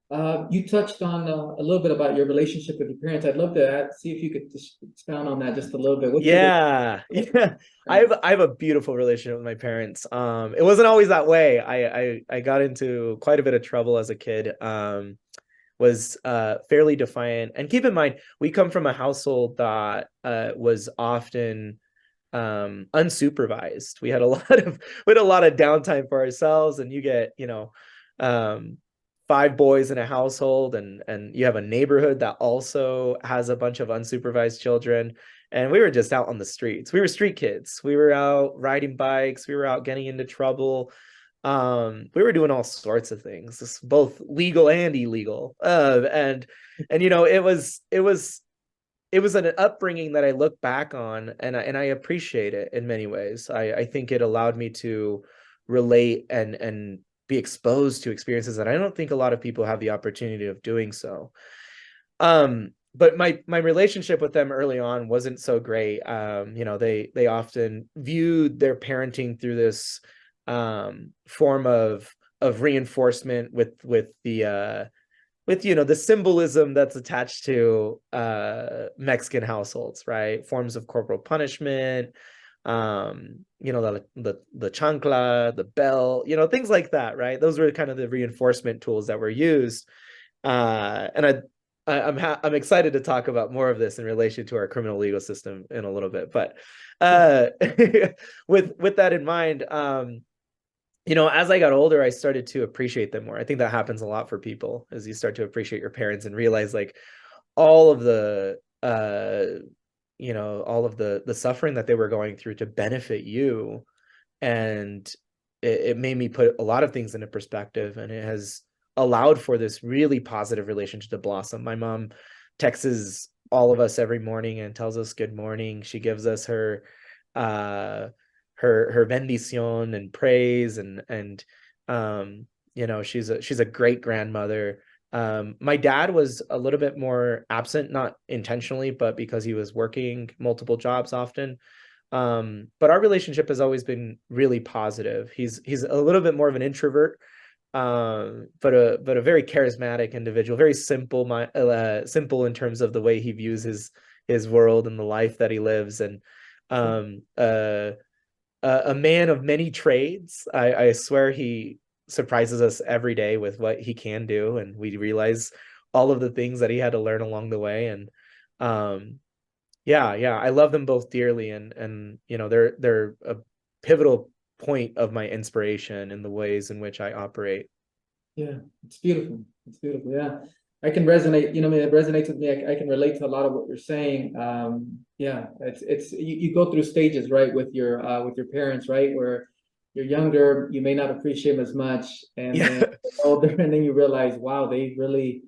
You touched on a little bit about your relationship with your parents. I'd love to see if you could just expound on that just a little bit. What's your Yeah, yeah. relationship? I have a beautiful relationship with my parents. It wasn't always that way. I got into quite a bit of trouble as a kid. Was fairly defiant. And keep in mind, we come from a household that was often unsupervised. We had a lot of downtime for ourselves, and you get, um five boys in a household, and you have a neighborhood that also has a bunch of unsupervised children, and we were just out on the streets. We were street kids. We were out riding bikes, we were out getting into trouble. We were doing all sorts of things, both legal and illegal. And it was an upbringing that I look back on, and I appreciate it in many ways. I think it allowed me to relate and be exposed to experiences that I don't think a lot of people have the opportunity of doing so. But my relationship with them early on wasn't so great. They often viewed their parenting through this form of reinforcement with the symbolism that's attached to Mexican households, right? Forms of corporal punishment, the chancla, the bell, things like that, right? Those were kind of the reinforcement tools that were used. And I'm excited to talk about more of this in relation to our criminal legal system in a little bit. But uh, with that in mind, as I got older, I started to appreciate them more. I think that happens a lot for people as you start to appreciate your parents and realize like all of the all of the suffering that they were going through to benefit you. And it made me put a lot of things into perspective, and it has allowed for this really positive relationship to blossom. My mom texts all of us every morning and tells us good morning. She gives us uh her bendición and praise, and she's a great grandmother. My dad was a little bit more absent, not intentionally, but because he was working multiple jobs often. But our relationship has always been really positive. He's a little bit more of an introvert, but a very charismatic individual, very simple in terms of the way he views his world and the life that he lives. And um uh a man of many trades. I swear he surprises us every day with what he can do, and we realize all of the things that he had to learn along the way. And um, yeah, I love them both dearly, and they're a pivotal point of my inspiration in the ways in which I operate. Yeah, it's beautiful. It's beautiful. Yeah. I can resonate, I mean, it resonates with me. I can relate to a lot of what you're saying. Yeah, it's you go through stages, right, with your parents, right, where you're younger, you may not appreciate them as much, and then Yeah, older, and then you realize, wow, they really